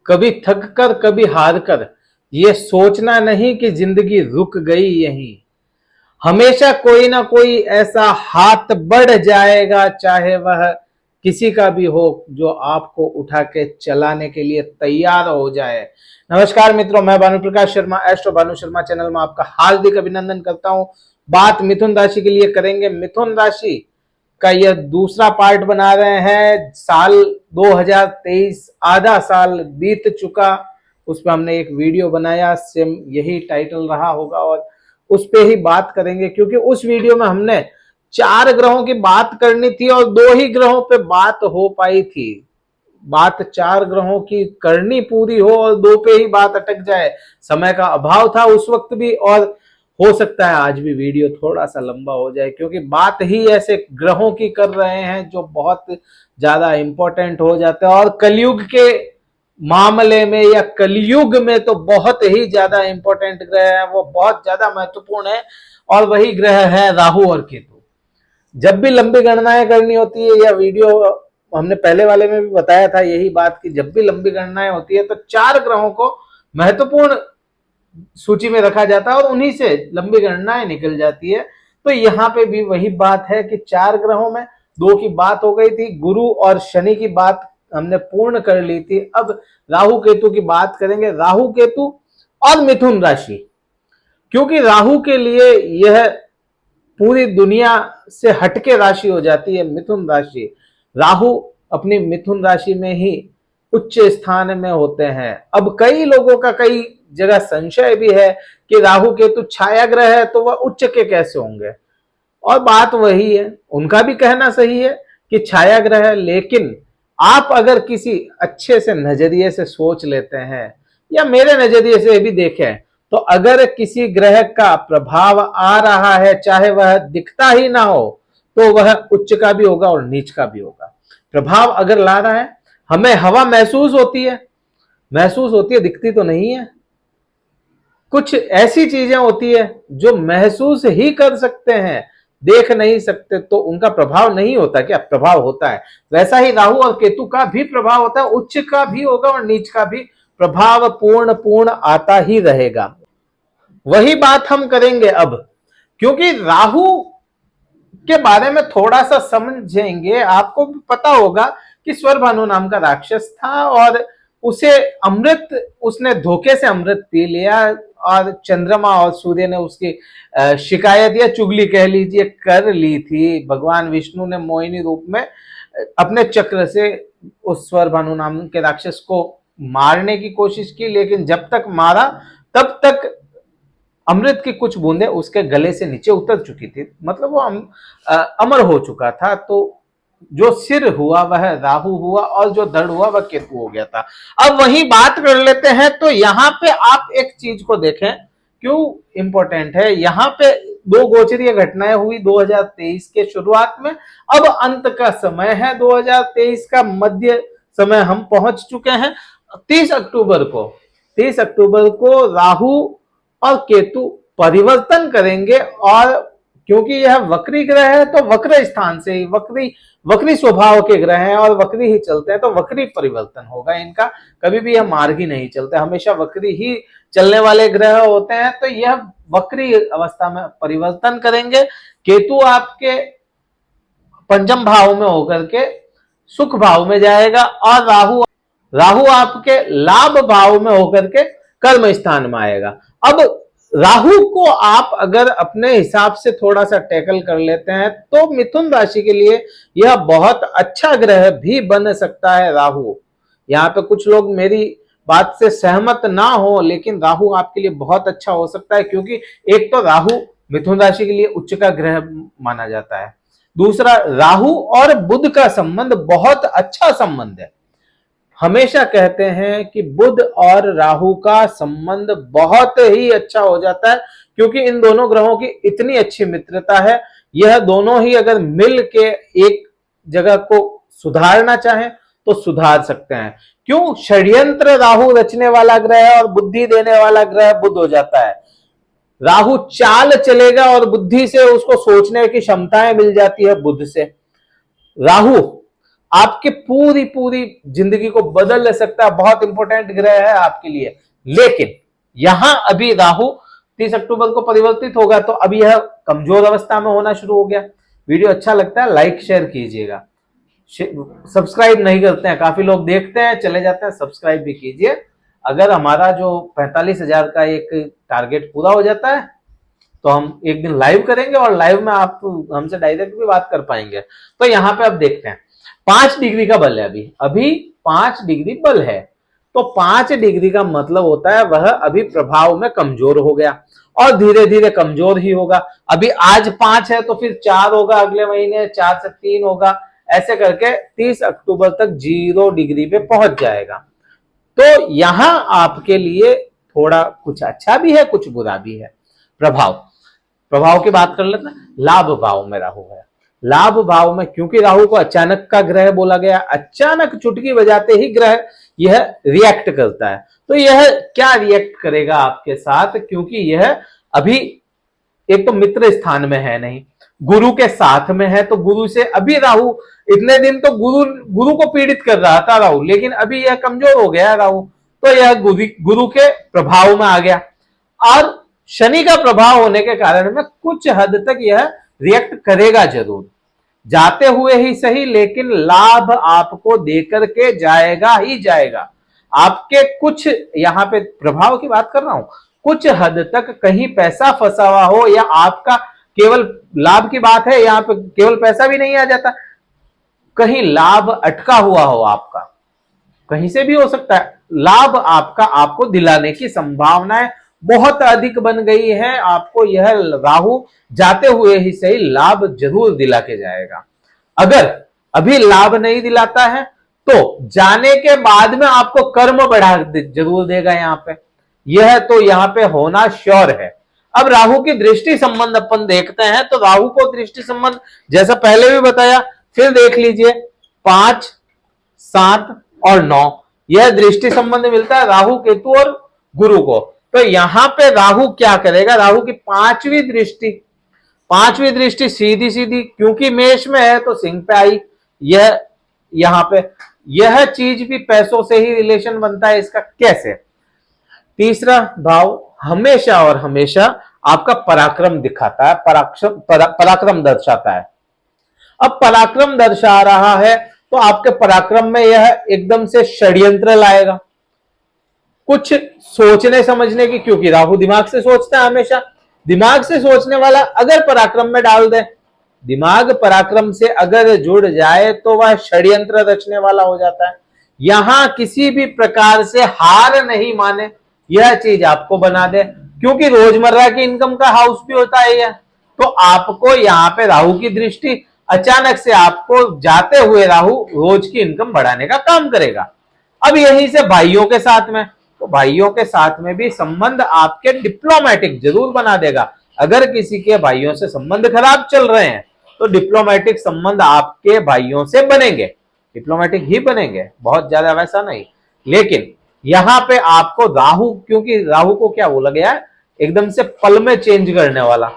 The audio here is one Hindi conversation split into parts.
कभी थक कर कभी हार कर, ये सोचना नहीं कि जिंदगी रुक गई यहीं। हमेशा कोई ना कोई ऐसा हाथ बढ़ जाएगा, चाहे वह किसी का भी हो, जो आपको उठा के चलाने के लिए तैयार हो जाए। नमस्कार मित्रों, मैं भानु प्रकाश शर्मा, एस्ट्रो भानु शर्मा चैनल में आपका हार्दिक अभिनंदन करता हूं। बात मिथुन राशि के लिए करेंगे। मिथुन राशि का यह दूसरा पार्ट बना रहे हैं। साल 2023 आधा साल बीत चुका, उस पर हमने एक वीडियो बनाया, सेम यही टाइटल रहा होगा और उस पे ही बात करेंगे, क्योंकि उस वीडियो में हमने 4 ग्रहों की बात करनी थी और 2 ही ग्रहों पे बात हो पाई थी। बात 4 ग्रहों की करनी पूरी हो और 2 पे ही बात अटक जाए, समय का अभाव था उस वक्त भी, और हो सकता है आज भी वीडियो थोड़ा सा लंबा हो जाए, क्योंकि बात ही ऐसे ग्रहों की कर रहे हैं जो बहुत ज्यादा इंपॉर्टेंट हो जाते हैं। और कलयुग के मामले में या कलयुग में तो बहुत ही ज्यादा इंपॉर्टेंट ग्रह है, वो बहुत ज्यादा महत्वपूर्ण है, और वही ग्रह है राहु और केतु। जब भी लंबी गणनाएं करनी होती है, या वीडियो हमने पहले वाले में भी बताया था यही बात कि जब भी लंबी गणनाएं होती है तो 4 ग्रहों को महत्वपूर्ण सूची में रखा जाता है और उन्हीं से लंबी गणनाएं निकल जाती है। तो यहाँ पे भी वही बात है कि 4 ग्रहों में 2 की बात हो गई थी, गुरु और शनि की बात हमने पूर्ण कर ली थी। अब राहु केतु की बात करेंगे। राहु केतु और मिथुन राशि, क्योंकि राहु के लिए यह पूरी दुनिया से हटके राशि हो जाती है मिथुन राशि। राहु अपनी मिथुन राशि में ही उच्च स्थान में होते हैं। अब कई लोगों का कई जगह संशय भी है कि राहु केतु छाया ग्रह है तो वह उच्च के कैसे होंगे, और बात वही है, उनका भी कहना सही है कि छाया ग्रह है। लेकिन आप अगर किसी अच्छे से नजरिए से सोच लेते हैं, या मेरे नजरिए से भी देखें, तो अगर किसी ग्रह का प्रभाव आ रहा है, चाहे वह दिखता ही ना हो, तो वह उच्च का भी होगा और नीच का भी होगा। प्रभाव अगर ला रहा है, हमें हवा महसूस होती है, दिखती तो नहीं है। कुछ ऐसी चीजें होती है जो महसूस ही कर सकते हैं, देख नहीं सकते, तो उनका प्रभाव नहीं होता क्या? प्रभाव होता है। वैसा ही राहु और केतु का भी प्रभाव होता है, उच्च का भी होगा और नीच का भी प्रभाव पूर्ण आता ही रहेगा। वही बात हम करेंगे अब, क्योंकि राहु के बारे में थोड़ा सा समझेंगे। आपको भी पता होगा कि स्वरभानु नाम का राक्षस था और उसे उसने धोखे से अमृत पी लिया, और चंद्रमा और सूर्य ने उसकी शिकायत या चुगली कह लीजिए कर ली थी। भगवान विष्णु ने मोहिनी रूप में अपने चक्र से उस स्वरभानु नाम के राक्षस को मारने की कोशिश की, लेकिन जब तक मारा तब तक अमृत की कुछ बूंदें उसके गले से नीचे उतर चुकी थी, मतलब वो अमर हो चुका था। तो जो सिर हुआ वह राहु हुआ और जो धड़ हुआ वह केतु हो गया था। अब वही बात कर लेते हैं। तो यहाँ पे आप एक चीज को देखें, क्यों इंपॉर्टेंट है। यहाँ पे 2 गोचरीय घटनाएं हुई 2023 के शुरुआत में। अब अंत का समय है, 2023 का मध्य समय हम पहुंच चुके हैं। 30 अक्टूबर को राहु और केतु परिवर्तन करेंगे, और क्योंकि यह वक्री ग्रह है तो वक्र स्थान से ही वक्री स्वभाव के ग्रह हैं और वक्री ही चलते हैं, तो वक्री परिवर्तन होगा इनका। कभी भी यह मार्ग ही नहीं चलते, हमेशा वक्री ही चलने वाले ग्रह होते हैं। तो यह वक्री अवस्था में परिवर्तन करेंगे। केतु आपके पंचम भाव में होकर के सुख भाव में जाएगा, और राहु आपके लाभ भाव में होकर के कर्म स्थान में आएगा। अब राहु को आप अगर अपने हिसाब से थोड़ा सा टैकल कर लेते हैं तो मिथुन राशि के लिए यह बहुत अच्छा ग्रह भी बन सकता है राहु। यहाँ पे कुछ लोग मेरी बात से सहमत ना हो, लेकिन राहु आपके लिए बहुत अच्छा हो सकता है, क्योंकि एक तो राहु मिथुन राशि के लिए उच्च का ग्रह माना जाता है, दूसरा राहु और बुध का संबंध बहुत अच्छा संबंध है। हमेशा कहते हैं कि बुध और राहु का संबंध बहुत ही अच्छा हो जाता है, क्योंकि इन दोनों ग्रहों की इतनी अच्छी मित्रता है। यह दोनों ही अगर मिल के एक जगह को सुधारना चाहें तो सुधार सकते हैं। क्यों? षड्यंत्र राहु रचने वाला ग्रह है और बुद्धि देने वाला ग्रह बुध हो जाता है। राहु चाल चलेगा और बुद्धि से उसको सोचने की क्षमताएं मिल जाती है बुध से। राहु आपके पूरी पूरी जिंदगी को बदल सकता है, बहुत इंपॉर्टेंट ग्रह है आपके लिए। लेकिन यहां अभी राहु 30 अक्टूबर को परिवर्तित होगा, तो अब यह कमजोर अवस्था में होना शुरू हो गया। वीडियो अच्छा लगता है लाइक शेयर कीजिएगा, सब्सक्राइब नहीं करते हैं, काफी लोग देखते हैं चले जाते हैं, सब्सक्राइब भी कीजिए। अगर हमारा जो 45,000 का एक टारगेट पूरा हो जाता है तो हम एक दिन लाइव करेंगे और लाइव में आप हमसे डायरेक्ट भी बात कर पाएंगे। तो यहाँ पे आप देखते हैं 5 डिग्री का बल है, अभी 5 डिग्री बल है। तो 5 डिग्री का मतलब होता है वह अभी प्रभाव में कमजोर हो गया और धीरे धीरे कमजोर ही होगा। अभी आज 5 है तो फिर 4 होगा, अगले महीने 4 से 3 होगा, ऐसे करके 30 अक्टूबर तक 0 डिग्री पे पहुंच जाएगा। तो यहां आपके लिए थोड़ा कुछ अच्छा भी है कुछ बुरा भी है। प्रभाव की बात कर लेते हैं। लाभ भाव में राहु है। लाभ भाव में क्योंकि राहु को अचानक का ग्रह बोला गया, अचानक चुटकी बजाते ही ग्रह यह रिएक्ट करता है। तो यह क्या रिएक्ट करेगा आपके साथ, क्योंकि यह अभी एक तो मित्र स्थान में है नहीं, गुरु के साथ में है। तो गुरु से अभी राहु इतने दिन तो गुरु को पीड़ित कर रहा था राहु, लेकिन अभी यह कमजोर हो गया राहु, तो यह गुरु के प्रभाव में आ गया। और शनि का प्रभाव होने के कारण में कुछ हद तक यह रिएक्ट करेगा जरूर, जाते हुए ही सही, लेकिन लाभ आपको देकर के जाएगा ही जाएगा। आपके कुछ यहां पे प्रभाव की बात कर रहा हूं, कुछ हद तक कहीं पैसा फंसा हुआ हो या आपका केवल लाभ की बात है, यहां पे केवल पैसा भी नहीं आ जाता, कहीं लाभ अटका हुआ हो आपका, कहीं से भी हो सकता है। लाभ आपका आपको दिलाने की संभावनाएं बहुत अधिक बन गई है। आपको यह राहु जाते हुए ही सही लाभ जरूर दिला के जाएगा। अगर अभी लाभ नहीं दिलाता है तो जाने के बाद में आपको कर्म बढ़ा जरूर देगा यहां पे, यह तो यहां पे होना श्योर है। अब राहु की दृष्टि संबंध अपन देखते हैं, तो राहु को दृष्टि संबंध जैसा पहले भी बताया, फिर देख लीजिए 5, 7 और 9 यह दृष्टि संबंध मिलता है राहु केतु और गुरु को। तो यहां पे राहु क्या करेगा, राहु की पांचवी दृष्टि सीधी सीधी, क्योंकि मेष में है तो सिंह पे आई। यह यहां पे यह चीज भी पैसों से ही रिलेशन बनता है इसका। कैसे? तीसरा भाव हमेशा और हमेशा आपका पराक्रम दिखाता है, पराक्रम दर्शाता है। अब पराक्रम दर्शा रहा है तो आपके पराक्रम में यह एकदम से षड्यंत्र लाएगा, कुछ सोचने समझने की, क्योंकि राहु दिमाग से सोचता है हमेशा। दिमाग से सोचने वाला अगर पराक्रम में डाल दे, दिमाग पराक्रम से अगर जुड़ जाए तो वह षड्यंत्र रचने वाला हो जाता है। यहां किसी भी प्रकार से हार नहीं माने, यह चीज आपको बना दे, क्योंकि रोजमर्रा की इनकम का हाउस भी होता है यह। तो आपको यहाँ पे राहु की दृष्टि अचानक से आपको जाते हुए राहु रोज की इनकम बढ़ाने का काम करेगा। अब यहीं से भाइयों के साथ में, तो भाइयों के साथ में भी संबंध आपके डिप्लोमेटिक जरूर बना देगा। अगर किसी के भाइयों से संबंध खराब चल रहे हैं तो डिप्लोमेटिक संबंध आपके भाइयों से बनेंगे, डिप्लोमेटिक ही बनेंगे, बहुत ज्यादा वैसा नहीं। लेकिन यहां पे आपको राहु, क्योंकि राहु को क्या बोला गया है, एकदम से पल में चेंज करने वाला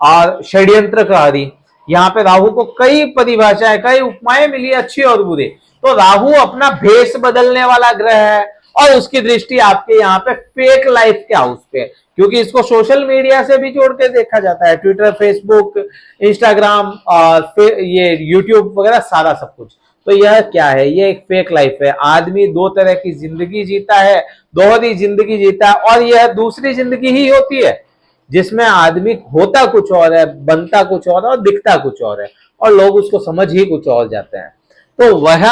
और षड्यंत्रकारी। यहाँ पे राहु को कई परिभाषाएं, कई उपमाएं मिली अच्छी और बुरी। तो राहु अपना भेष बदलने वाला ग्रह है और उसकी दृष्टि आपके यहाँ पे फेक लाइफ के हाउस पे, क्योंकि इसको सोशल मीडिया से भी जोड़ के देखा जाता है, ट्विटर, फेसबुक, इंस्टाग्राम और ये यूट्यूब वगैरह सारा सब कुछ। तो यह क्या है, ये एक फेक लाइफ है। आदमी दो तरह की जिंदगी जीता है, दोहरी जिंदगी जीता है, और यह दूसरी जिंदगी ही होती है जिसमें आदमी होता कुछ और है, बनता कुछ और है और दिखता कुछ और है, और लोग उसको समझ ही कुछ और जाते हैं। तो वह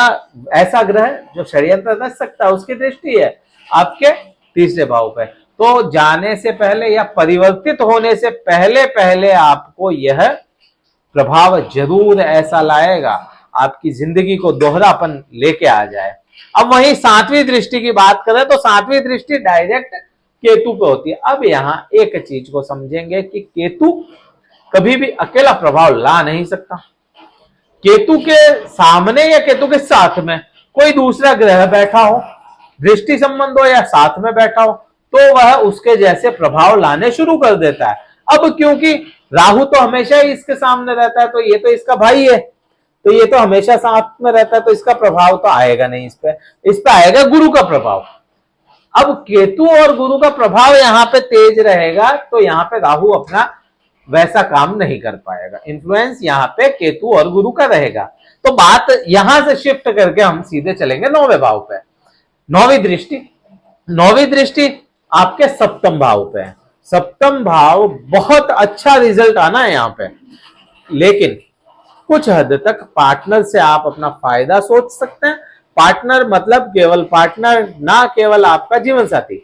ऐसा ग्रह जो षड्यंत्र रच सकता है, उसकी दृष्टि है आपके तीसरे भाव पे। तो जाने से पहले या परिवर्तित होने से पहले पहले आपको यह प्रभाव जरूर ऐसा लाएगा, आपकी जिंदगी को दोहरापन लेके आ जाए। अब वही 7वीं दृष्टि की बात करें तो 7वीं दृष्टि डायरेक्ट केतु पे होती है। अब यहां एक चीज को समझेंगे कि केतु कभी भी अकेला प्रभाव ला नहीं सकता। केतु के सामने या केतु के साथ में कोई दूसरा ग्रह बैठा हो, दृष्टि संबंध हो या साथ में बैठा हो, तो वह उसके जैसे प्रभाव लाने शुरू कर देता है। अब क्योंकि राहु तो हमेशा ही इसके सामने रहता है, तो ये तो इसका भाई है, तो ये तो हमेशा साथ में रहता है, तो इसका प्रभाव तो आएगा नहीं इस पे आएगा गुरु का प्रभाव। अब केतु और गुरु का प्रभाव यहां पे तेज रहेगा, तो यहां पे राहु अपना वैसा काम नहीं कर पाएगा। इन्फ्लुएंस यहां पे केतु और गुरु का रहेगा। तो बात यहां से शिफ्ट करके हम सीधे चलेंगे 9वें भाव पे। नौवीं दृष्टि आपके सप्तम भाव पे है। सप्तम भाव बहुत अच्छा रिजल्ट आना है यहां पे, लेकिन कुछ हद तक पार्टनर से आप अपना फायदा सोच सकते हैं। पार्टनर मतलब केवल पार्टनर, ना केवल आपका जीवन साथी।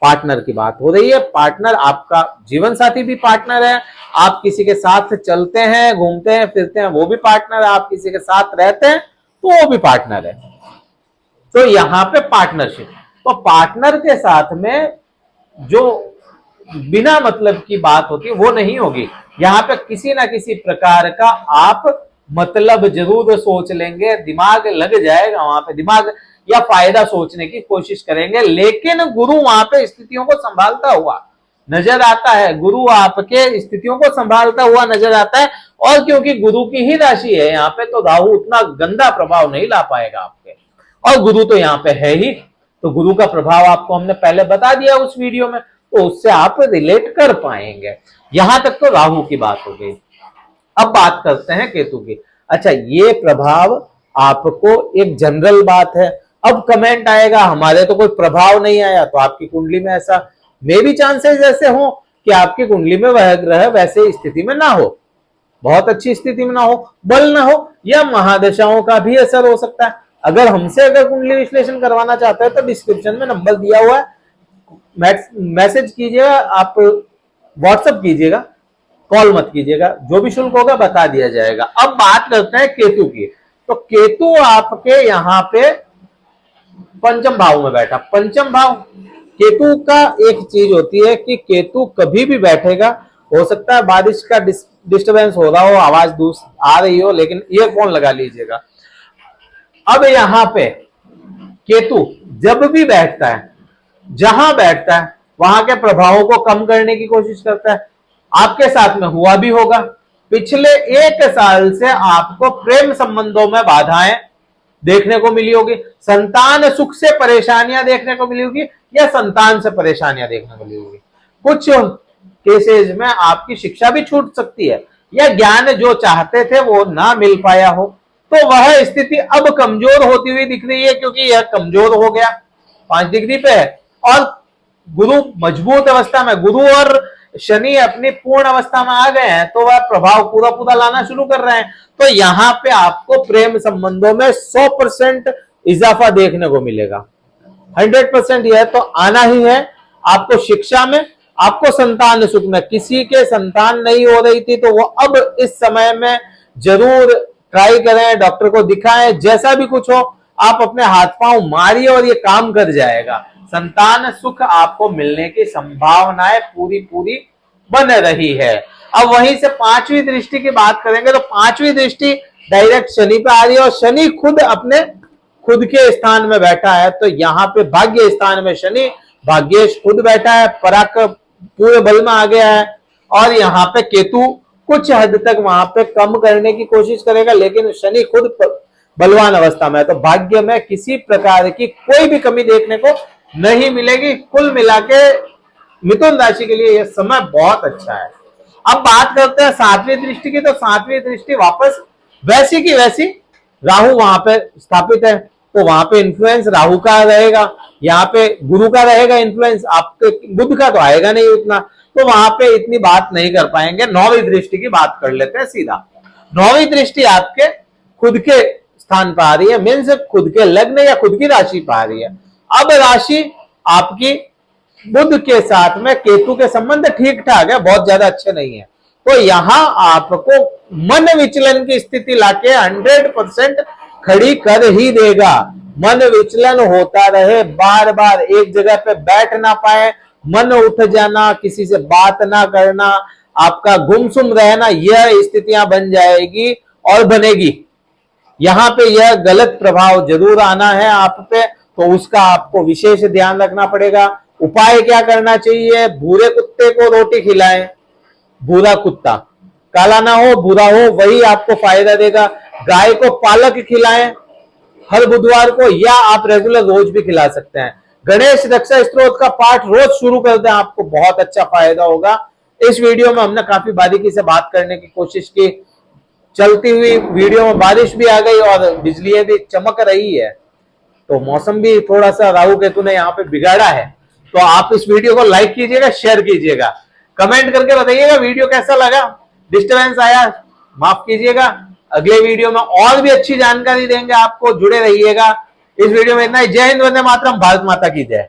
पार्टनर की बात हो रही है, पार्टनर आपका जीवन साथी भी पार्टनर है। आप किसी के साथ चलते हैं, घूमते हैं, फिरते हैं, वो भी पार्टनर है। आप किसी के साथ रहते हैं तो वो भी पार्टनर है। तो यहां पे पार्टनरशिप, तो पार्टनर के साथ में जो बिना मतलब की बात होती है वो नहीं होगी। यहां पे किसी ना किसी प्रकार का आप मतलब जरूर सोच लेंगे, दिमाग लग जाएगा वहां पे, दिमाग या फायदा सोचने की कोशिश करेंगे। लेकिन गुरु वहां पे स्थितियों को संभालता हुआ नजर आता है, गुरु आपके स्थितियों को संभालता हुआ नजर आता है। और क्योंकि गुरु की ही राशि है यहाँ पे, तो राहु उतना गंदा प्रभाव नहीं ला पाएगा आपके, और गुरु तो यहाँ पे है ही। तो गुरु का प्रभाव आपको हमने पहले बता दिया उस वीडियो में, तो उससे आप रिलेट कर पाएंगे। यहां तक तो राहु की बात हो गई। अब बात करते हैं केतु की। अच्छा, ये प्रभाव आपको एक जनरल बात है। अब कमेंट आएगा हमारे तो कोई प्रभाव नहीं आया, तो आपकी कुंडली में ऐसा मे भी चांसेस ऐसे हो कि आपकी कुंडली में वह ग्रह वैसे स्थिति में ना हो, बहुत अच्छी स्थिति में ना हो, बल ना हो, या महादशाओं का भी असर हो सकता है। अगर हमसे अगर कुंडली विश्लेषण करवाना चाहते हैं तो डिस्क्रिप्शन में नंबर दिया हुआ है, मैसेज कीजिएगा, आप व्हाट्सएप कीजिएगा, कॉल मत कीजिएगा, जो भी शुल्क होगा बता दिया जाएगा। अब बात करते हैं केतु की। तो केतु आपके यहां पे पंचम भाव में बैठा। पंचम भाव, केतु का एक चीज होती है कि केतु कभी भी बैठेगा, हो सकता है बारिश का डिस्टरबेंस हो रहा हो, आवाज दूर आ रही हो, लेकिन ईयरफोन लगा लीजिएगा। अब यहां पे केतु जब भी बैठता है, जहां बैठता है वहां के प्रभावों को कम करने की कोशिश करता है। आपके साथ में हुआ भी होगा, पिछले 1 साल से आपको प्रेम संबंधों में बाधाएं देखने को मिली होगी, संतान सुख से परेशानियां देखने को मिली होगी, या संतान से परेशानियां देखने को मिली होगी। कुछ केसेस में आपकी शिक्षा भी छूट सकती है, या ज्ञान जो चाहते थे वो ना मिल पाया हो। तो वह स्थिति अब कमजोर होती हुई दिख रही है, क्योंकि यह कमजोर हो गया, 5 डिग्री पे है, और गुरु मजबूत अवस्था में, गुरु और शनि अपनी पूर्ण अवस्था में आ गए हैं, तो वह प्रभाव पूरा लाना शुरू कर रहे हैं। तो यहां पे आपको प्रेम संबंधों में 100% इजाफा देखने को मिलेगा। 100% यह तो आना ही है। आपको शिक्षा में, आपको संतान सुख में, किसी के संतान नहीं हो रही थी तो वो अब इस समय में जरूर ट्राई करें, डॉक्टर को दिखाएं, जैसा भी कुछ हो आप अपने हाथ पांव मारिए और ये काम कर जाएगा। संतान सुख आपको मिलने की संभावनाएं पूरी बन रही है। अब वहीं से 5वीं दृष्टि की बात करेंगे, तो 5वीं दृष्टि डायरेक्ट शनि पे आ रही है, और शनि खुद अपने खुद के स्थान में बैठा है। तो यहाँ पे भाग्य स्थान में शनि भाग्येश खुद बैठा है, पराक्रम पूरे बल में आ गया है। और यहाँ पे केतु कुछ हद तक वहां पे कम करने की कोशिश करेगा, लेकिन शनि खुद बलवान अवस्था में है। तो भाग्य में किसी प्रकार की कोई भी कमी देखने को नहीं मिलेगी। कुल मिला के मिथुन राशि के लिए यह समय बहुत अच्छा है। अब बात करते हैं 7वीं दृष्टि की। तो 7वीं दृष्टि वापस वैसी की वैसी, राहु वहां पे स्थापित है, तो वहां पे इन्फ्लुएंस राहु का रहेगा, यहाँ पे गुरु का रहेगा इन्फ्लुएंस, आपके बुध का तो आएगा नहीं उतना, तो वहां पे इतनी बात नहीं कर पाएंगे। 9वीं दृष्टि की बात कर लेते हैं सीधा। 9वीं दृष्टि आपके खुद के स्थान पर आ रही है, मीन्स खुद के लग्न या खुद की राशि पर आ रही है। अब राशि आपकी बुध के साथ में केतु के संबंध ठीक ठाक है, बहुत ज्यादा अच्छे नहीं है। तो यहां आपको मन विचलन की स्थिति लाके 100% खड़ी कर ही देगा। मन विचलन होता रहे, बार बार एक जगह पे बैठ ना पाए, मन उठ जाना, किसी से बात ना करना, आपका गुमसुम रहना, यह स्थितियां बन जाएगी और बनेगी। यहां पे यह गलत प्रभाव जरूर आना है आप पे, तो उसका आपको विशेष ध्यान रखना पड़ेगा। उपाय क्या करना चाहिए? भूरे कुत्ते को रोटी खिलाएं। भूरा कुत्ता, काला ना हो, भूरा हो, वही आपको फायदा देगा। गाय को पालक खिलाएं हर बुधवार को, या आप रेगुलर रोज भी खिला सकते हैं। गणेश रक्षा स्तोत्र का पाठ रोज शुरू कर दें, आपको बहुत अच्छा फायदा होगा। इस वीडियो में हमने काफी बारीकी से बात करने की कोशिश की। चलती हुई वीडियो में बारिश भी आ गई और बिजलियां भी चमक रही है, तो मौसम भी थोड़ा सा राहु केतु ने यहाँ पे बिगाड़ा है। तो आप इस वीडियो को लाइक कीजिएगा, शेयर कीजिएगा, कमेंट करके बताइएगा वीडियो कैसा लगा, डिस्टर्बेंस आया माफ कीजिएगा। अगले वीडियो में और भी अच्छी जानकारी देंगे आपको, जुड़े रहिएगा। इस वीडियो में इतना ही। जय हिंद, वंदे मातरम, भारत माता की जय।